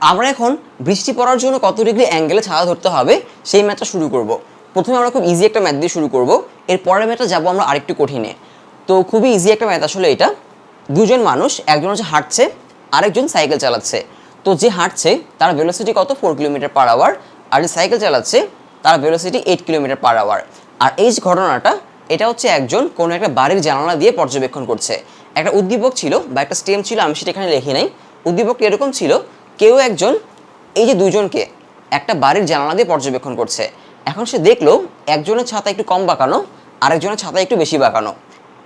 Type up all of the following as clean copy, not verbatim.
আমরা এখন বৃষ্টি পড়ার জন্য কত ডিগ্রি অ্যাঙ্গেলে ছায়া ধরতে হবে সেই ম্যাথটা শুরু করব। প্রথমে আমরা খুব ইজি একটা ম্যাথ দিয়ে শুরু করব, এর পরের ম্যাথটা যাবো আমরা আরেকটু কঠিনে। তো খুবই ইজি একটা ম্যাথ আসলে এটা। দুজন মানুষ, একজন হচ্ছে হাঁটছে, আরেকজন সাইকেল চালাচ্ছে। তো যে হাঁটছে তার ভেলোসিটি কত? 4 কিলোমিটার পার আওয়ার। আর যে সাইকেল চালাচ্ছে তার ভেলোসিটি 8 কিলোমিটার পার আওয়ার। আর এই যে ঘটনাটা, এটা হচ্ছে একজন কোনো একটা বাড়ির জানালা দিয়ে পর্যবেক্ষণ করছে। একটা উদ্দীপক ছিল বা একটা স্টেম ছিল, আমি সেটা এখানে লিখি নাই। উদ্দীপকটা এরকম ছিল, কেউ একজন এই যে দুজনকে একটা বাড়ির জানালা দিয়ে পর্যবেক্ষণ করছে। এখন সে দেখলো একজনের ছাতা একটু কম বাঁকানো, আরেকজনের ছাতা একটু বেশি বাঁকানো।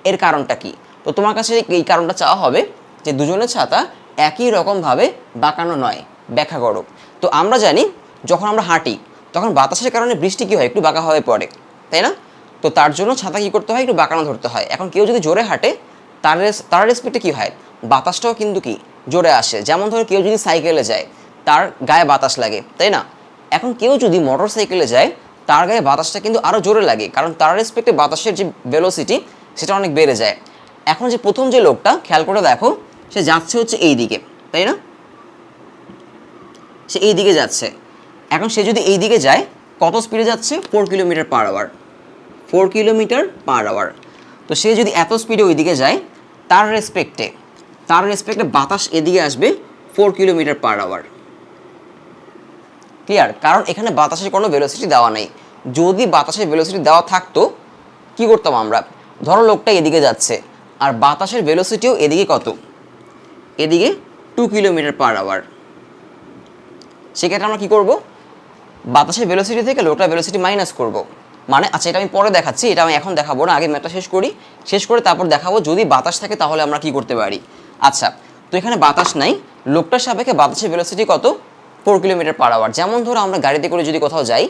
এর কারণটা কি? তো তোমার কাছে এই কারণটা চাওয়া হবে যে দুজনের ছাতা একই রকমভাবে বাঁকানো নয়, ব্যাখ্যা করো। তো আমরা জানি যখন আমরা হাঁটি তখন বাতাসের কারণে বৃষ্টি কী হয়? একটু বাঁকা হয়ে পড়ে, তাই না? তো তার জন্য ছাতা কী করতে হয়? একটু বাঁকানো ধরতে হয়। এখন কেউ যদি জোরে হাঁটে তার রেসপেক্টে কী হয়? বাতাসটাও কিন্তু কি জোরে আসে। যেমন ধরো কেউ যদি সাইকেলে যায় তার গায়ে বাতাস লাগে, তাই না? এখন কেউ যদি মোটর সাইকেলে যায় তার গায়ে বাতাসটা কিন্তু আরও জোরে লাগে, কারণ তার রেসপেক্টে বাতাসের যে ভেলোসিটি সেটা অনেক বেড়ে যায়। এখন যে প্রথম যে লোকটা, খেয়াল করে দেখো, সে যাচ্ছে হচ্ছে এই দিকে, তাই না? সে এই দিকে যাচ্ছে। এখন সে যদি এই দিকে যায়, কত স্পিডে যাচ্ছে? 4 kilometre per hour. 4 kilometre per hour. তো সে যদি এত স্পিডে ওই দিকে যায়, তার রেসপেক্টে বাতাস এদিকে আসবে 4 কিলোমিটার পার আওয়ার। ক্লিয়ার? কারণ এখানে বাতাসের কোনো ভেলোসিটি দেওয়া নেই। যদি বাতাসের ভেলোসিটি দেওয়া থাকতো, কি করতাম আমরা? ধরো লোকটা এদিকে যাচ্ছে আর বাতাসের ভেলোসিটিও এদিকে কত? এদিকে 2 কিলোমিটার পার আওয়ার। সেক্ষেত্রে আমরা কী করব? বাতাসের ভেলোসিটি থেকে লোকটার ভেলোসিটি মাইনাস করব। মানে আচ্ছা, এটা আমি পরে দেখাচ্ছি, এটা আমি এখন দেখাবো না, আগে ম্যাথটা শেষ করি। শেষ করে তারপর দেখাবো যদি বাতাস থাকে তাহলে আমরা কি করতে পারি। আচ্ছা, তো এখানে বাতাস নাই, লোকটার সাপেক্ষে বাতাসের ভেলোসিটি কত? 4 কিলোমিটার পার আওয়ার। যেমন ধরো আমরা গাড়িতে করে যদি কোথাও যাই,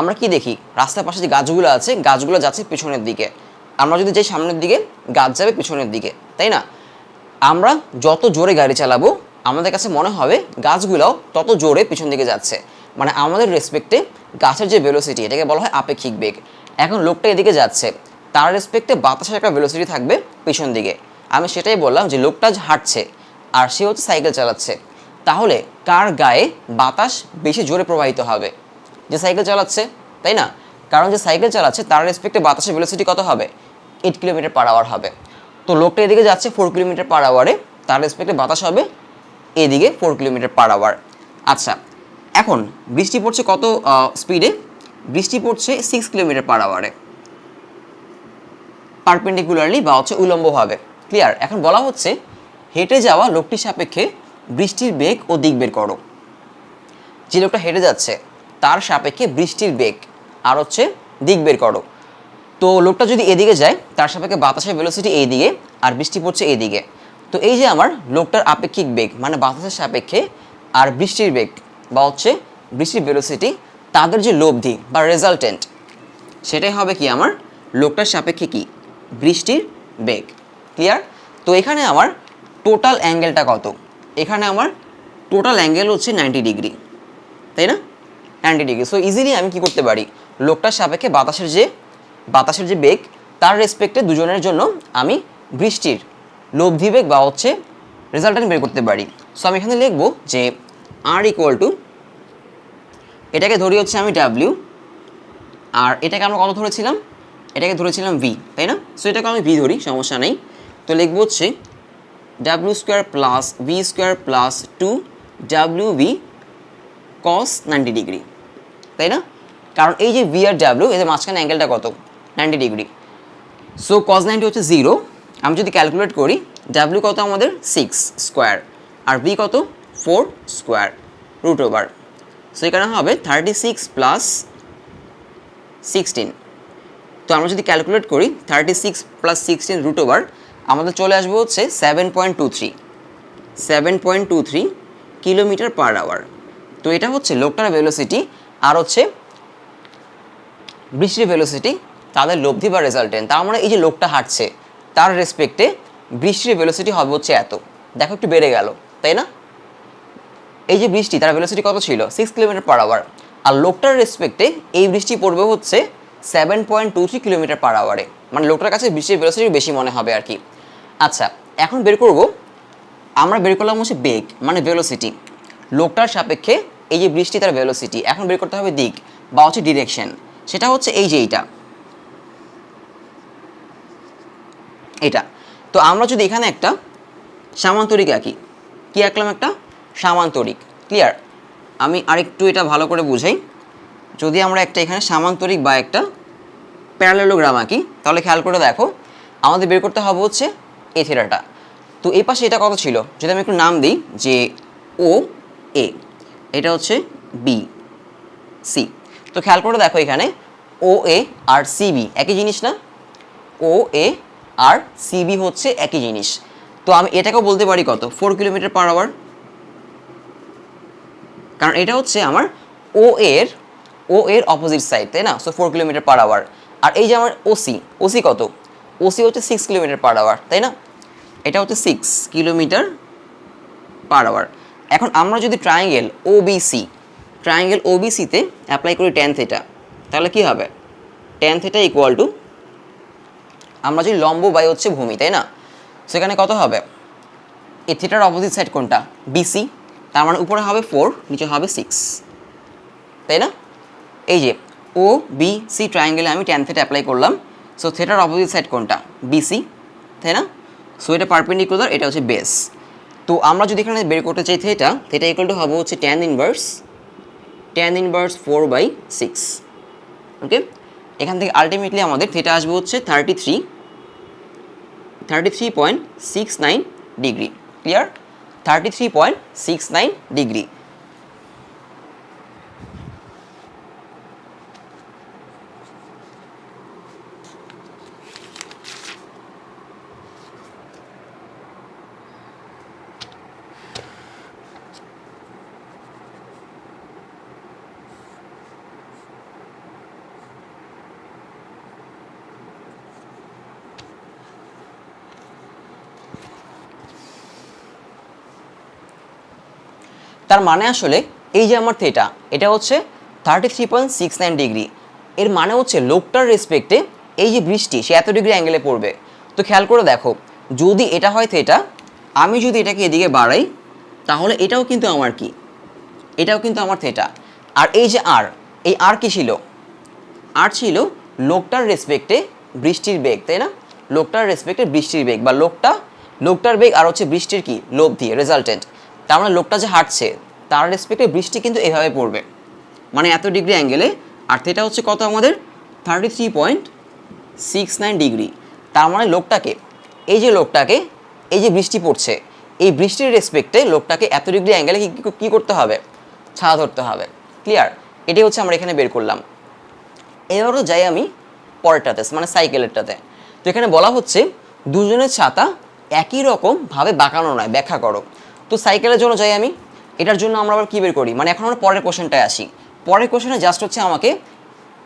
আমরা কি দেখি? রাস্তার পাশে যে গাছগুলো আছে, গাছগুলো যাচ্ছে পেছনের দিকে। আমরা যদি যাই সামনের দিকে, গাছ যাবে পেছনের দিকে, তাই না? আমরা যত জোরে গাড়ি চালাবো আমাদের কাছে মনে হবে গাছগুলোও তত জোরে পিছন দিকে যাচ্ছে। মানে আমাদের রেসপেক্টে গাছের যে ভেলোসিটি, এটাকে বলা হয় আপেক্ষিক বেগ। এখন লোকটা এদিকে যাচ্ছে, তার রেসপেক্টে বাতাসের একটা ভেলোসিটি থাকবে পিছন দিকে। আমি সেটাই বললাম যে লোকটা হাঁটছে আর সে হচ্ছে সাইকেল চালাচ্ছে। তাহলে কার গায়ে বাতাস বেশি জোরে প্রবাহিত হবে? যে সাইকেল চালাচ্ছে, তাই না? কারণ যে সাইকেল চালাচ্ছে তার রেসপেক্টে বাতাসের ভেলোসিটি কত হবে? 8 কিলোমিটার পার আওয়ার হবে। তো লোকটা এদিকে যাচ্ছে 4 কিলোমিটার পার আওয়ারে, তার রেসপেক্টে বাতাস হবে এদিকে 4 কিলোমিটার পার আওয়ার। আচ্ছা, এখন বৃষ্টি পড়ছে কত স্পিডে? বৃষ্টি পড়ছে 6 কিলোমিটার পার আওয়ারে, পারপেন্ডিকুলারলি বা হচ্ছে উলম্বভাবে। ক্লিয়ার? এখন বলা হচ্ছে হেঁটে যাওয়া লোকটির সাপেক্ষে বৃষ্টির বেগ ও দিক বের করো। যে লোকটা হেঁটে যাচ্ছে তার সাপেক্ষে বৃষ্টির বেগ আর হচ্ছে দিক বের করো। তো লোকটা যদি এদিকে যায়, তার সাপেক্ষে বাতাসের ভেলোসিটি এই দিকে আর বৃষ্টি পড়ছে এই দিকে। তো এই যে আমার লোকটার আপেক্ষিক বেগ মানে বাতাসের সাপেক্ষে আর বৃষ্টির বেগ বা হচ্ছে বৃষ্টির ভেলোসিটি, তাদের যে লব্ধি বা রেজাল্টেন্ট, সেটাই হবে কি আমার লোকটার সাপেক্ষে কি? বৃষ্টির বেগ। ক্লিয়ার? তো এখানে আমার টোটাল অ্যাঙ্গেলটা কত? এখানে আমার টোটাল অ্যাঙ্গেল হচ্ছে 90 ডিগ্রি, তাই না? 90 ডিগ্রি। সো ইজিলি আমি কি করতে পারি? লোকটার সাপেক্ষে বাতাসের যে বেগ, তার রেসপেক্টে দুজনের জন্য আমি বৃষ্টির লব্ধি বেগ বা হচ্ছে রেজাল্টেন্ট বের করতে পারি। সো আমি এখানে লিখবো যে আর ইকুয়াল টু, এটাকে ধরি হচ্ছে আমি ডাব্লিউ, আর এটাকে আমরা কত ধরেছিলাম? এটাকে ধরেছিলাম ভি, তাই না? সো এটাকে আমি ভি ধরি, সমস্যা নেই। তো লিখবো হচ্ছে W square plus V square plus 2 W V cos 90 degree, তাই না? কারণ এই যে ভি আর ডাব্লিউ, এদের মাঝখানে অ্যাঙ্গেলটা কত? 90 ডিগ্রি। সো কস 90 হচ্ছে 0। আমি যদি ক্যালকুলেট করি, ডাব্লিউ কত আমাদের? 6 স্কোয়ার, আর ভি কত? 4 স্কোয়ার রুট ওভার। সো এখানে হবে 36 প্লাস 16। তো আমরা যদি ক্যালকুলেট করি 36 প্লাস 16 রুট ওভার, আমাদের চলে আসবে হচ্ছে 7.23 কিলোমিটার পার আওয়ার। তো এটা হচ্ছে লোকটার ভেলোসিটি আর হচ্ছে বৃষ্টির ভেলোসিটি, তাদের লব্ধি বা রেজাল্টেন্ট। তার মানে এই যে লোকটা হাঁটছে তার রেসপেক্টে বৃষ্টির ভেলোসিটি হবে হচ্ছে এত। দেখো একটু বেড়ে গেল, তাই না? এই যে বৃষ্টি, তার ভেলোসিটি কত ছিল? 6 কিলোমিটার পার আওয়ার। আর লোকটার রেসপেক্টে এই বৃষ্টি পড়বে হচ্ছে 7.23 কিলোমিটার পার আওয়ারে। মানে লোকটার কাছে বৃষ্টির ভেলোসিটি বেশি মনে হবে আর কি। আচ্ছা, এখন বের করব, আমরা বের করলাম হচ্ছে বেগ মানে ভেলোসিটি। লোকটার সাপেক্ষে এই যে বৃষ্টি তার ভেলোসিটি, এখন বের করতে হবে দিক বা হচ্ছে ডিরেকশন, সেটা হচ্ছে এই যে এটা। তো আমরা যদি এখানে একটা সামান্তরিক আঁকি, কি আঁকলাম? একটা সামান্তরিক। ক্লিয়ার? আমি আরেকটু এটা ভালো করে বুঝাই। যদি আমরা একটা এখানে সামান্তরিক বা একটা প্যারালেলোগ্রাম আঁকি, তাহলে খেয়াল করে দেখো আমাদের বের করতে হবে হচ্ছে এ থিটাটা। তো এই পাশে এটা কত ছিল? যদি আমি একটু নাম দিই যে ও এ, এটা হচ্ছে বি সি। তো খেয়াল করে দেখো এখানে ও এ আর সিবি একই জিনিস না? ও এ আর সিবি হচ্ছে একই জিনিস। তো আমি এটাকেও বলতে পারি কত? 4 কিলোমিটার পার আওয়ার, কারণ এটা হচ্ছে আমার ও এর অপোজিট সাইড, তাই না? So 4 kilometre per hour. আর এই যে আমার ওসি কত? ওসি হচ্ছে 6 কিলোমিটার পার আওয়ার, তাই না? এটা হচ্ছে 6 কিলোমিটার পার আওয়ার। এখন আমরা যদি ট্রায়াঙ্গেল ওবিসিতে অ্যাপ্লাই করি ট্যান থিটা, তাহলে কি হবে? ট্যান থিটা ইকুয়াল টু, আমরা যদি লম্ব বাই হচ্ছে ভূমি, তাই না? সেখানে কত হবে? এই থিটার অপোজিট সাইড কোনটা? বিসি। তার মানে উপরে হবে 4, নিচে হবে 6, তাই না? এই যে ও বি সি ট্রায়াঙ্গেলে আমি ট্যান থিটা অ্যাপ্লাই করলাম। সো থিটার অপোজিট সাইড কোনটা? বিসি, তাই না? সো এটা পারপেন্ডিকুলার, এটা হচ্ছে বেস। তো আমরা যদি এখানে বের করতে চাই থিটা ইকুয়াল টু হবে হচ্ছে ট্যান ইনভার্স 4/6। ওকে, এখান থেকে আলটিমেটলি আমাদের থিটা আসবে হচ্ছে 33.69 ডিগ্রি। ক্লিয়ার? 33.69 ডিগ্রি। তার মানে আসলে এই যে আমার থিটা, এটা হচ্ছে 33.69 ডিগ্রি। এর মানে হচ্ছে লোকটার রেসপেক্টে এই যে বৃষ্টি সে এত ডিগ্রি অ্যাঙ্গেলে পড়বে। তো খেয়াল করে দেখো, যদি এটা হয় থিটা, আমি যদি এটাকে এদিকে বাড়াই, তাহলে এটাও কিন্তু আমার কি? এটাও কিন্তু আমার থিটা। আর এই যে এই আর কি ছিল? আর ছিল লোকটার রেসপেক্টে বৃষ্টির বেগ, তাই না? লোকটার রেসপেক্টে বৃষ্টির বেগ, বা লোকটার বেগ আর হচ্ছে বৃষ্টির কি? লব্ধি, রেজাল্টেন্ট। তার মানে লোকটা যে হাঁটছে তার রেসপেক্টে বৃষ্টি কিন্তু এভাবে পড়বে, মানে এত ডিগ্রি অ্যাঙ্গেলে। আর থিটা হচ্ছে কত আমাদের? 33.69 ডিগ্রি। তার মানে লোকটাকে এই যে বৃষ্টি পড়ছে, এই বৃষ্টির রেসপেক্টে লোকটাকে এত ডিগ্রি অ্যাঙ্গেলে কী করতে হবে? ছায়া ধরতে হবে। ক্লিয়ার? এটাই হচ্ছে আমরা এখানে বের করলাম। এবারও যাই আমি পরেরটাতে, মানে সাইকেলেরটাতে। তো এখানে বলা হচ্ছে দুজনের ছাতা একই রকমভাবে বাঁকানো নয়, ব্যাখ্যা করো। তো সাইকেলের জন্য যাই আমি, এটার জন্য আমরা আবার কী বের করি? মানে এখন আমরা পরের কোশ্চেনটায় আসি। পরের কোশ্চেনে জাস্ট হচ্ছে আমাকে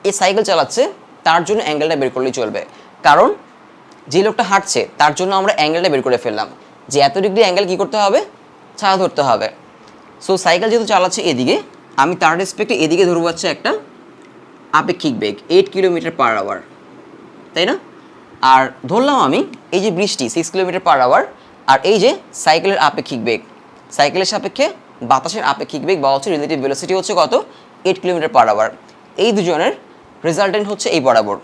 এই সাইকেল চালাচ্ছে তার জন্য অ্যাঙ্গেলটা বের করলেই চলবে, কারণ যে লোকটা হাঁটছে তার জন্য আমরা অ্যাঙ্গেলটা বের করে ফেললাম যে এত ডিগ্রি অ্যাঙ্গেল কী করতে হবে? ছায়া ধরতে হবে। সো সাইকেল যেহেতু চালাচ্ছে এদিকে, আমি তার রেসপেক্টে এদিকে ধরবো হচ্ছে একটা আপেক্ষিক বেগ 8 কিলোমিটার পার আওয়ার, তাই না? আর ধরলাম আমি এই যে বৃষ্টি 6 কিলোমিটার পার আওয়ার, আর এই যে সাইকেলের আপেক্ষিক বেগ, সাইকেলের সাপেক্ষে বাতাসের আপেক্ষিক বেগ বা হচ্ছে রিলেটিভ ভেলোসিটি হচ্ছে কত? 8 কিলোমিটার পার আওয়ার। এই দুজনের রেজাল্টেন্ট হচ্ছে এই বরাবর।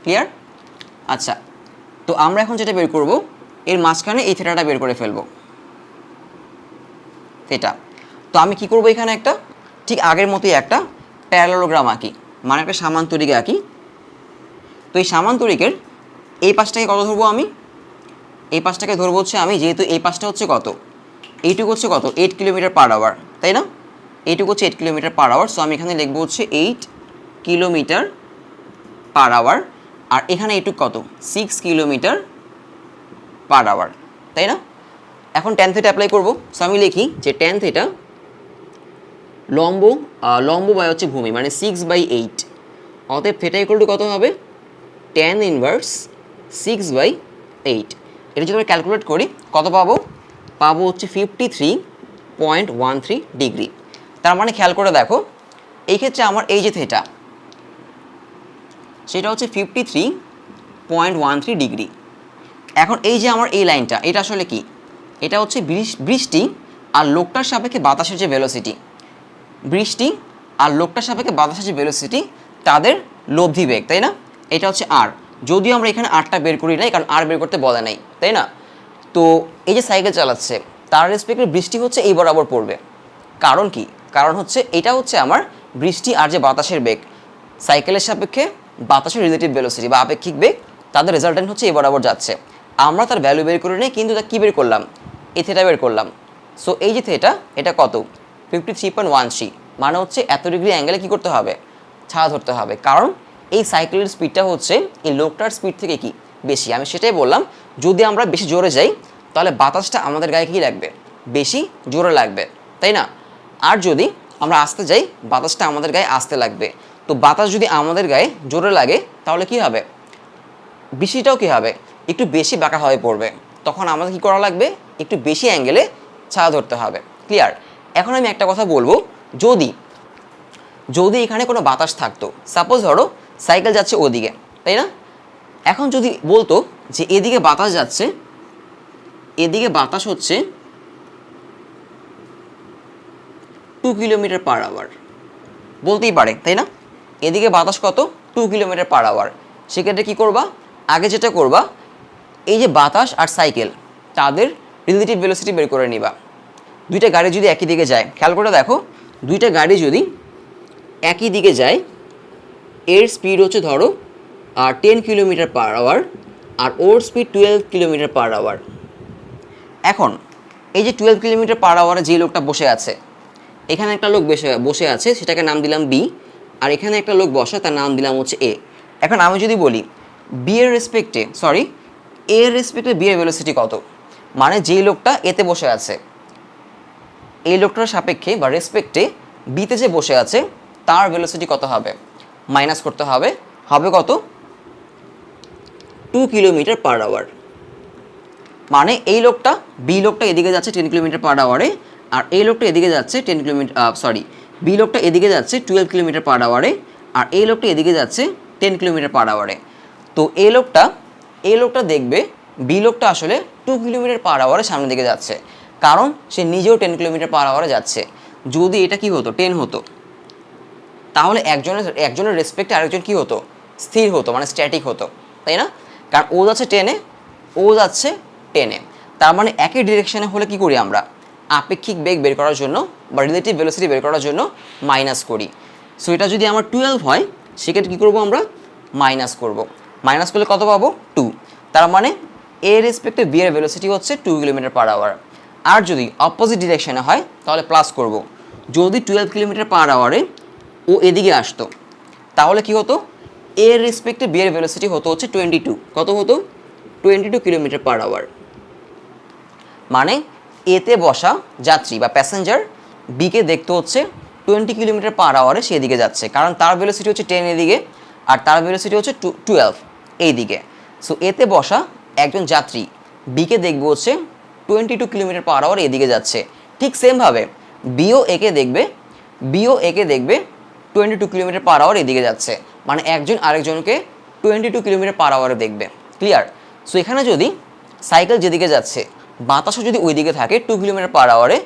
ক্লিয়ার? আচ্ছা, তো আমরা এখন যেটা বের করব, এর মাঝখানে এই থিটাটা বের করে ফেলবো, থিটা। তো আমি কি করব? এখানে একটা ঠিক আগের মতোই একটা প্যারালেলোগ্রাম আঁকি, মানে একটা সামান্তরিক আঁকি। তো এই সামান্তরিকের এই পাশটাকে কত ধরবো? আমি এই পাশটাকে ধরবো হচ্ছে আমি, যেহেতু এই পাশটা হচ্ছে কত? এইটুকু হচ্ছে কত? 8 কিলোমিটার পার আওয়ার, তাই না? এইটুকু হচ্ছে 8 কিলোমিটার পার আওয়ার। সো আমি এখানে লিখবো হচ্ছে 8 কিলোমিটার পার আওয়ার। আর এখানে এইটুকু কত? 6 কিলোমিটার পার আওয়ার, তাই না? এখন ট্যান থিটা অ্যাপ্লাই করবো। সো আমি লিখি যে ট্যান থিটা লম্ব বাই হচ্ছে ভূমি, মানে 6/8। অতএব থিটা ইকুয়াল টু কত হবে? Tan inverse 6/8। এটা যদি আমরা ক্যালকুলেট করি কত পাবো? পাবো হচ্ছে 53.13 ডিগ্রি। তার মানে খেয়াল করে দেখো, এই ক্ষেত্রে আমার এই যে থিটা, সেটা হচ্ছে 53.13 ডিগ্রি। এখন এই যে আমার এই লাইনটা, এটা আসলে কি? এটা হচ্ছে বৃষ্টি আর লোকটার সাপেক্ষে বাতাসের যে ভেলোসিটি, বৃষ্টি আর লোকটার সাপেক্ষে বাতাসের যে ভেলোসিটি তাদের লব্ধি বেগ, তাই না? এটা হচ্ছে আর, যদিও আমরা এখানে আরটা বের করি নাই, কারণ আর বের করতে বলে নাই, তাই না? তো এই যে সাইকেল চালাচ্ছে তার রেসপেক্টে বৃষ্টি হচ্ছে এই বরাবর পড়বে। কারণ কি? কারণ হচ্ছে এটা হচ্ছে আমার বৃষ্টি আর যে বাতাসের বেগ, সাইকেলের সাপেক্ষে বাতাসের রিলেটিভ ভেলোসিটি বা আপেক্ষিক বেগ, তাদের রেজাল্টেন্ট হচ্ছে এই বরাবর যাচ্ছে। আমরা তার ভ্যালু বের করে নেই, কিন্তু তা কী বের করলাম? এই থেটা বের করলাম। সো এই যে থেটা, এটা কত? 53.13, মানে হচ্ছে এত ডিগ্রি অ্যাঙ্গেলে কী করতে হবে? ছায়া ধরতে হবে, কারণ এই সাইকেলের স্পিডটা হচ্ছে এই লোকটার স্পিড থেকে কি বেশি। আমি সেটাই বললাম, যদি আমরা বেশি জোরে যাই তাহলে বাতাসটা আমাদের গায়ে কী লাগবে? বেশি জোরে লাগবে, তাই না? আর যদি আমরা আস্তে যাই বাতাসটা আমাদের গায়ে আস্তে লাগবে। তো বাতাস যদি আমাদের গায়ে জোরে লাগে তাহলে কি হবে? বৃষ্টিটাও কী হবে? একটু বেশি বাঁকা হয়ে পড়বে। তখন আমাদের কী করা লাগবে? একটু বেশি অ্যাঙ্গেলে ছায়া ধরতে হবে। ক্লিয়ার? এখন আমি একটা কথা বলবো, যদি যদি এখানে কোনো বাতাস থাকতো, সাপোজ ধরো সাইকেল যাচ্ছে ওদিকে, তাই না? এখন যদি বলতো যে এদিকে বাতাস যাচ্ছে, এদিকে বাতাস হচ্ছে 2 কিলোমিটার পার আওয়ার, বলতেই পারে, তাই না? এদিকে বাতাস কত? 2 কিলোমিটার পার আওয়ার। সেক্ষেত্রে কী করবা? আগে যেটা করবা, এই যে বাতাস আর সাইকেল তাদের রিলেটিভ ভেলোসিটি বের করে নিবা। দুইটা গাড়ি যদি একই দিকে যায়, খেয়াল করে দেখো, দুইটা গাড়ি যদি একই দিকে যায়, এর স্পিড হচ্ছে ধরো 10 কিলোমিটার পার আওয়ার আর ওর স্পিড 12 কিলোমিটার পার আওয়ার। এখন এই যে 12 কিলোমিটার পার আওয়ারে যে লোকটা বসে আছে, এখানে একটা লোক বসে আছে, সেটাকে নাম দিলাম বি, আর এখানে একটা লোক বসা, তার নাম দিলাম হচ্ছে এ। এখন আমি যদি বলি বি এর রেসপেক্টে, সরি এ এর রেসপেক্টে বি এর ভেলোসিটি কত, মানে যেই লোকটা এতে বসে আছে এই লোকটার সাপেক্ষে বা রেসপেক্টে বিতে যে বসে আছে তার ভেলোসিটি কত হবে? মাইনাস করতে হবে। হবে কত? 2 কিলোমিটার পার আওয়ার। মানে এই লোকটা, বি লোকটা এদিকে যাচ্ছে 10 কিলোমিটার পার আওয়ারে, আর এই লোকটা এদিকে যাচ্ছে 10 কিলোমিটার, সরি বি লোকটা এদিকে যাচ্ছে 12 কিলোমিটার পার আওয়ারে, আর এই লোকটা এদিকে যাচ্ছে 10 কিলোমিটার পার আওয়ারে। তো এই লোকটা দেখবে বি লোকটা আসলে 2 কিলোমিটার পার আওয়ারে সামনের দিকে যাচ্ছে, কারণ সে নিজেও 10 কিলোমিটার পার আওয়ারে যাচ্ছে। যদি এটা কি হতো? 10 হতো, তাহলে একজনের রেসপেক্টে আরেকজন কি হতো? স্থির হতো, মানে স্ট্যাটিক হতো, তাই না? কারণ ও যাচ্ছে 10-এ, ও যাচ্ছে 10-এ, তার মানে একই ডিরেকশনে হলে কি করি আমরা? আপেক্ষিক বেগ বের করার জন্য বা রিলেটিভ ভেলোসিটি বের করার জন্য মাইনাস করি। সো এটা যদি আমার 12 হয়, সেক্ষেত্রে কী করবো আমরা? মাইনাস করব। মাইনাস করলে কত পাবো? 2। তার মানে এ রেসপেক্টে বি এর ভেলোসিটি হচ্ছে 2 কিলোমিটার পার আওয়ার। আর যদি অপোজিট ডিরেকশনে হয় তাহলে প্লাস করব। যদি 12 কিলোমিটার পার আওয়ারে ও এদিকে আসতো, তাহলে কি হতো? এর রেসপেক্টে বি এর ভেলোসিটি হতো হচ্ছে 22। কত হতো? 22 কিলোমিটার পার আওয়ার। মানে এতে বসা যাত্রী বা প্যাসেঞ্জার বিকে দেখতে হচ্ছে 20 কিলোমিটার পার আওয়ারে সে এদিকে যাচ্ছে, কারণ তার ভেলোসিটি হচ্ছে 10 এদিকে আর তার ভেলোসিটি হচ্ছে 12 এই দিকে। সো এতে বসা একজন যাত্রী বিকে দেখবে হচ্ছে 22 কিলোমিটার পার আওয়ার এদিকে যাচ্ছে। ঠিক সেমভাবে বিও একে দেখবে 22 কিলোমিটার পার আওয়ার এদিকে যাচ্ছে, মানে একজন আরেকজনকে 22 কিলোমিটার পার আওয়ারে দেখবে। ক্লিয়ার? সো এখানে যদি সাইকেল যেদিকে যাচ্ছে বাতাসও যদি ওই দিকে থাকে 2 কিলোমিটার পার আওয়ারে,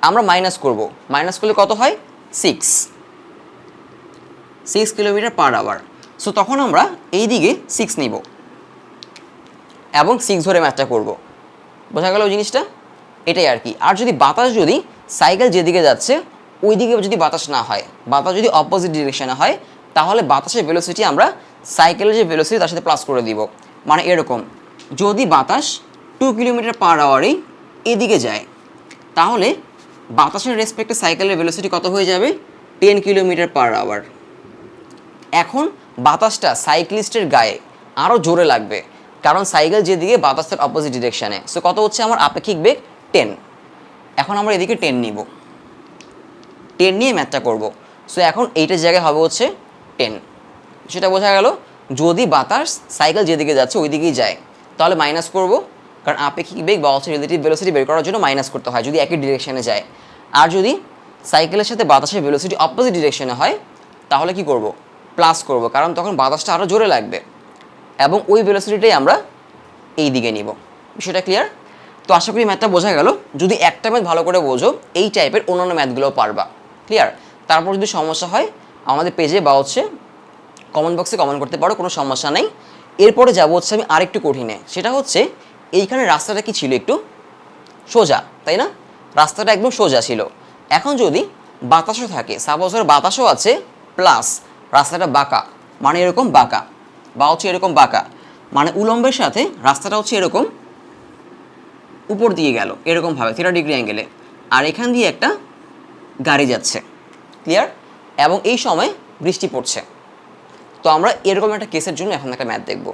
আমরা মাইনাস করব। মাইনাস করলে কত হয়? 6 কিলোমিটার পার আওয়ার। সো তখন আমরা এই দিকে 6 নিব এবং 6 ধরে ম্যাথটা করব। বোঝা গেল জিনিসটা? এটাই আর কি। আর যদি বাতাস, যদি সাইকেল যেদিকে যাচ্ছে ওই দিকে যদি বাতাস না হয়, বাতাস যদি অপোজিট ডিরেকশনে হয়, তাহলে বাতাসের ভেলোসিটি আমরা সাইকেলের যে ভেলোসিটি তার সাথে প্লাস করে দিব। মানে এরকম, যদি বাতাস 2 কিলোমিটার পার আওয়ারে এদিকে যায়, তাহলে বাতাসের রেসপেক্টে সাইকেলের ভেলোসিটি কত হয়ে যাবে? 10 কিলোমিটার পার আওয়ার। এখন বাতাসটা সাইক্লিস্টের গায়ে আরও জোরে লাগবে, কারণ সাইকেল যেদিকে বাতাসের অপোজিট ডিরেকশানে। সো কত হচ্ছে আমার আপেক্ষিক বেগ? 10। এখন আমরা এদিকে 10 নিব, 10 নিয়ে ম্যাথটা করব। সো এখন এইটার জায়গায় হবে হচ্ছে 10। সেটা বোঝা গেল? যদি বাতাস সাইকেল যেদিকে যাচ্ছে ওই দিকেই যায় তাহলে মাইনাস করব, কারণ আপেক্ষিক বেগ বা হচ্ছে রিলেটিভ ভেলোসিটি বের করার জন্য মাইনাস করতে হয় যদি একই ডিরেকশনে যায়। আর যদি সাইকেলের সাথে বাতাসের ভেলোসিটি অপোজিট ডিরেকশনে হয় তাহলে কি করব? প্লাস করব, কারণ তখন বাতাসটা আরও জোরে লাগবে এবং ওই ভেলোসিটিটাই আমরা এই দিকে নিব। বিষয়টা ক্লিয়ার? তো আশা করি ম্যাথটা বোঝা গেল। যদি একটা ম্যাথ ভালো করে বোঝো এই টাইপের অন্যান্য ম্যাথগুলোও পারবা। ক্লিয়ার? তারপর যদি সমস্যা হয় আমাদের পেজে বা হচ্ছে কমেন্ট বক্সে কমেন্ট করতে পারো, কোনো সমস্যা নেই। এরপরে যাবো হচ্ছে আমি আরেকটু কঠিনে, সেটা হচ্ছে এইখানে রাস্তাটা কি ছিল, একটু সোজা, তাই না? রাস্তাটা একদম সোজা ছিল। এখন যদি বাতাসও থাকে, সাপোজ ধরো বাতাসও আছে প্লাস রাস্তাটা বাঁকা, মানে এরকম বাঁকা বা হচ্ছে এরকম বাঁকা, মানে উলম্বের সাথে রাস্তাটা হচ্ছে এরকম উপর দিয়ে গেল এরকমভাবে 30 ডিগ্রি অ্যাঙ্গেলে, আর এখান দিয়ে একটা গাড়ি যাচ্ছে। ক্লিয়ার? এবং এই সময় বৃষ্টি পড়ছে। তো আমরা এরকম একটা কেসের জন্য এখন একটা ম্যাথ দেখব।